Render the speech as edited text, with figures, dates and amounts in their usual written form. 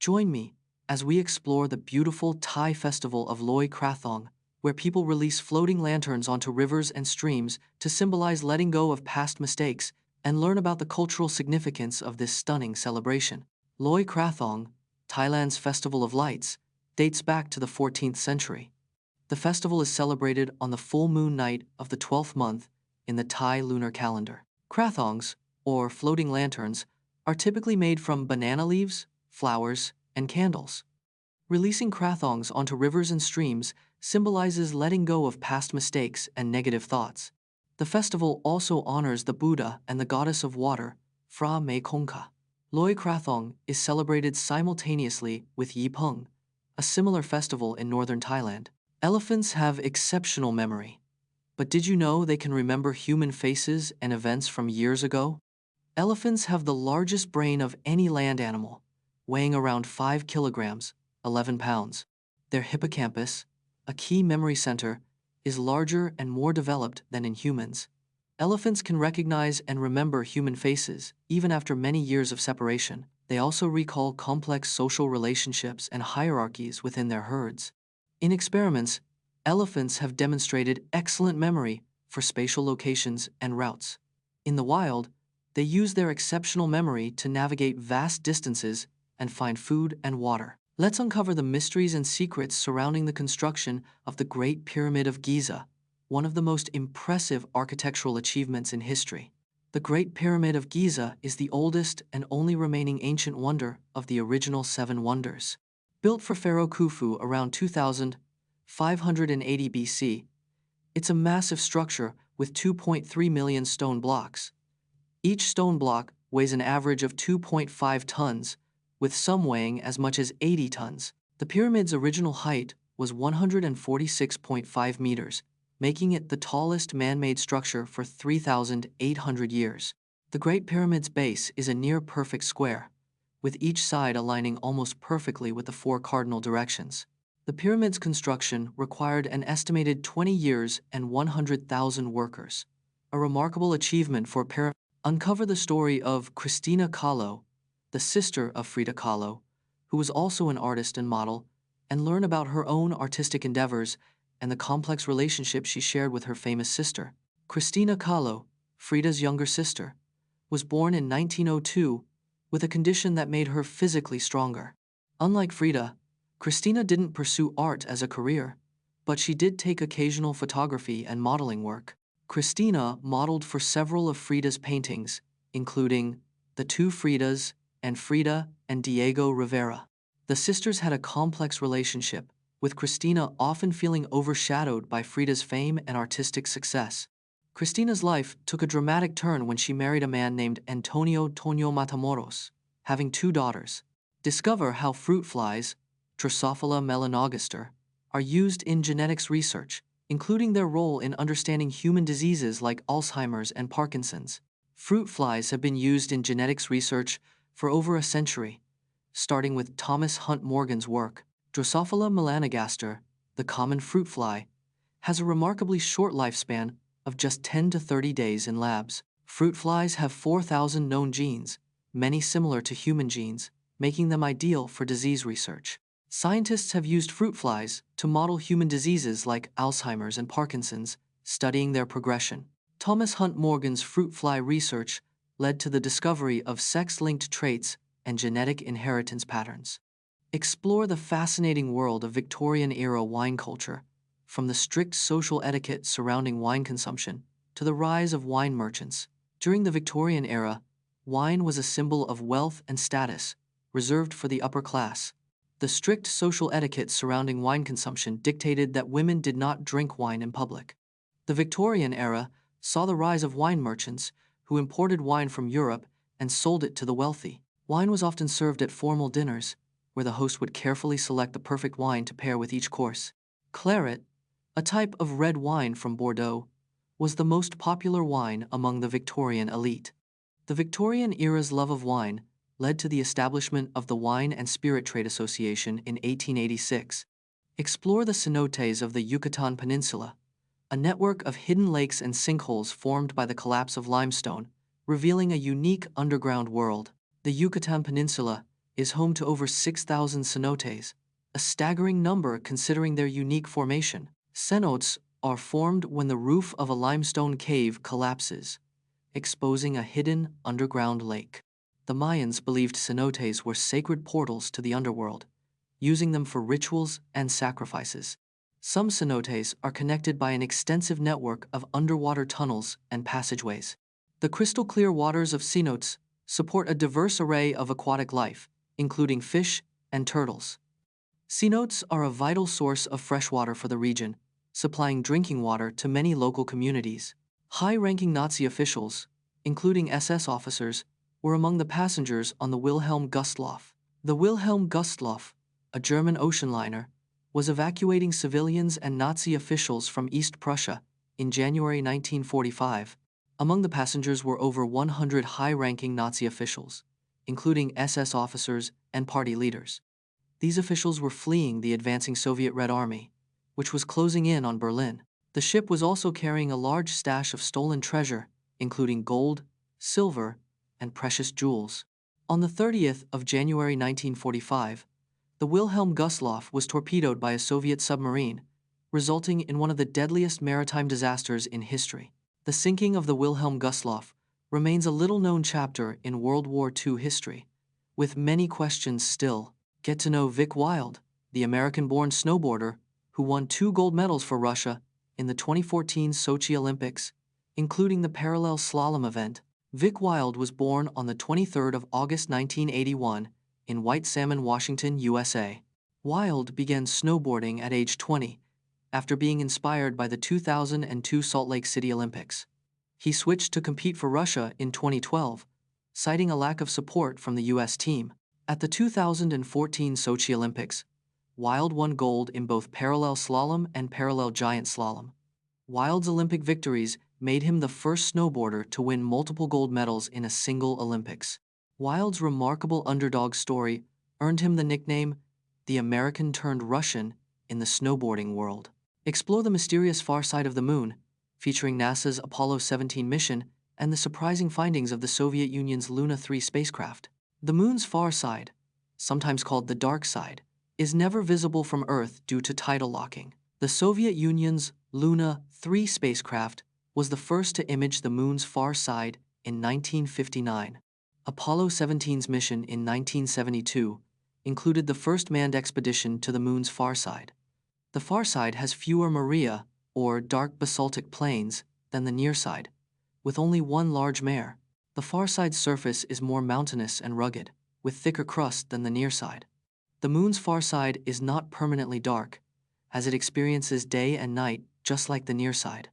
Join me as we explore the beautiful Thai festival of Loy Krathong, where people release floating lanterns onto rivers and streams to symbolize letting go of past mistakes and learn about the cultural significance of this stunning celebration. Loy Krathong, Thailand's Festival of Lights, dates back to the 14th century. The festival is celebrated on the full moon night of the 12th month in the Thai lunar calendar. Krathongs, or floating lanterns, are typically made from banana leaves, flowers, and candles. Releasing krathongs onto rivers and streams symbolizes letting go of past mistakes and negative thoughts. The festival also honors the Buddha and the goddess of water, Phra Mei Kongkha. Loy Krathong is celebrated simultaneously with Yi Pung, a similar festival in northern Thailand. Elephants have exceptional memory. But did you know they can remember human faces and events from years ago? Elephants have the largest brain of any land animal, weighing around 5 kilograms, 11 pounds. Their hippocampus, a key memory center, is larger and more developed than in humans. Elephants can recognize and remember human faces, even after many years of separation. They also recall complex social relationships and hierarchies within their herds. In experiments, elephants have demonstrated excellent memory for spatial locations and routes. In the wild, they use their exceptional memory to navigate vast distances and find food and water. Let's uncover the mysteries and secrets surrounding the construction of the Great Pyramid of Giza, one of the most impressive architectural achievements in history. The Great Pyramid of Giza is the oldest and only remaining ancient wonder of the original 7 wonders. Built for Pharaoh Khufu around 2580 BC, it's a massive structure with 2.3 million stone blocks. Each stone block weighs an average of 2.5 tons, with some weighing as much as 80 tons. The pyramid's original height was 146.5 meters, making it the tallest man-made structure for 3,800 years. The Great Pyramid's base is a near-perfect square, with each side aligning almost perfectly with the 4 cardinal directions. The pyramid's construction required an estimated 20 years and 100,000 workers, a remarkable achievement for pyramid. Uncover the story of Christina Kahlo, the sister of Frida Kahlo, who was also an artist and model, and learn about her own artistic endeavors and the complex relationship she shared with her famous sister. Christina Kahlo, Frida's younger sister, was born in 1902 with a condition that made her physically stronger. Unlike Frida, Christina didn't pursue art as a career, but she did take occasional photography and modeling work. Christina modeled for several of Frida's paintings, including The Two Fridas and Frida and Diego Rivera. The sisters had a complex relationship, with Christina often feeling overshadowed by Frida's fame and artistic success. Christina's life took a dramatic turn when she married a man named Antonio Toño Matamoros, having 2 daughters. Discover how fruit flies, Drosophila melanogaster, are used in genetics research, including their role in understanding human diseases like Alzheimer's and Parkinson's. Fruit flies have been used in genetics research for over a century, starting with Thomas Hunt Morgan's work. Drosophila melanogaster, the common fruit fly, has a remarkably short lifespan of just 10 to 30 days in labs. Fruit flies have 4,000 known genes, many similar to human genes, making them ideal for disease research. Scientists have used fruit flies to model human diseases like Alzheimer's and Parkinson's, studying their progression. Thomas Hunt Morgan's fruit fly research led to the discovery of sex-linked traits and genetic inheritance patterns. Explore the fascinating world of Victorian-era wine culture, from the strict social etiquette surrounding wine consumption to the rise of wine merchants. During the Victorian era, wine was a symbol of wealth and status, reserved for the upper class. The strict social etiquette surrounding wine consumption dictated that women did not drink wine in public. The Victorian era saw the rise of wine merchants who imported wine from Europe and sold it to the wealthy. Wine was often served at formal dinners, where the host would carefully select the perfect wine to pair with each course. Claret, a type of red wine from Bordeaux, was the most popular wine among the Victorian elite. The Victorian era's love of wine led to the establishment of the Wine and Spirit Trade Association in 1886. Explore the cenotes of the Yucatan Peninsula, a network of hidden lakes and sinkholes formed by the collapse of limestone, revealing a unique underground world. The Yucatan Peninsula is home to over 6,000 cenotes, a staggering number considering their unique formation. Cenotes are formed when the roof of a limestone cave collapses, exposing a hidden underground lake. The Mayans believed cenotes were sacred portals to the underworld, using them for rituals and sacrifices. Some cenotes are connected by an extensive network of underwater tunnels and passageways. The crystal-clear waters of cenotes support a diverse array of aquatic life, including fish and turtles. Cenotes are a vital source of freshwater for the region, supplying drinking water to many local communities. High-ranking Nazi officials, including SS officers, were among the passengers on the Wilhelm Gustloff. The Wilhelm Gustloff, a German ocean liner, was evacuating civilians and Nazi officials from East Prussia in January 1945. Among the passengers were over 100 high-ranking Nazi officials, including SS officers and party leaders. These officials were fleeing the advancing Soviet Red Army, which was closing in on Berlin. The ship was also carrying a large stash of stolen treasure, including gold, silver, and precious jewels. On the 30th of January 1945, the Wilhelm Gustloff was torpedoed by a Soviet submarine, resulting in one of the deadliest maritime disasters in history. The sinking of the Wilhelm Gustloff remains a little-known chapter in World War II history, with many questions still. Get to know Vic Wild, the American-born snowboarder who won 2 gold medals for Russia in the 2014 Sochi Olympics, including the parallel slalom event. Vic Wild was born on the 23rd of August 1981 in White Salmon, Washington, USA. Wild began snowboarding at age 20 after being inspired by the 2002 Salt Lake City Olympics. He switched to compete for Russia in 2012, citing a lack of support from the U.S. team. At the 2014 Sochi Olympics, Wild won gold in both parallel slalom and parallel giant slalom. Wild's Olympic victories made him the first snowboarder to win multiple gold medals in a single Olympics. Wild's remarkable underdog story earned him the nickname, the American-turned-Russian in the snowboarding world. Explore the mysterious far side of the moon, featuring NASA's Apollo 17 mission and the surprising findings of the Soviet Union's Luna 3 spacecraft. The moon's far side, sometimes called the dark side, is never visible from Earth due to tidal locking. The Soviet Union's Luna 3 spacecraft was the first to image the moon's far side in 1959. Apollo 17's mission in 1972 included the first manned expedition to the moon's far side. The far side has fewer maria, or dark basaltic plains, than the near side, with only one large mare. The far side's surface is more mountainous and rugged, with thicker crust than the near side. The moon's far side is not permanently dark, as it experiences day and night just like the near side.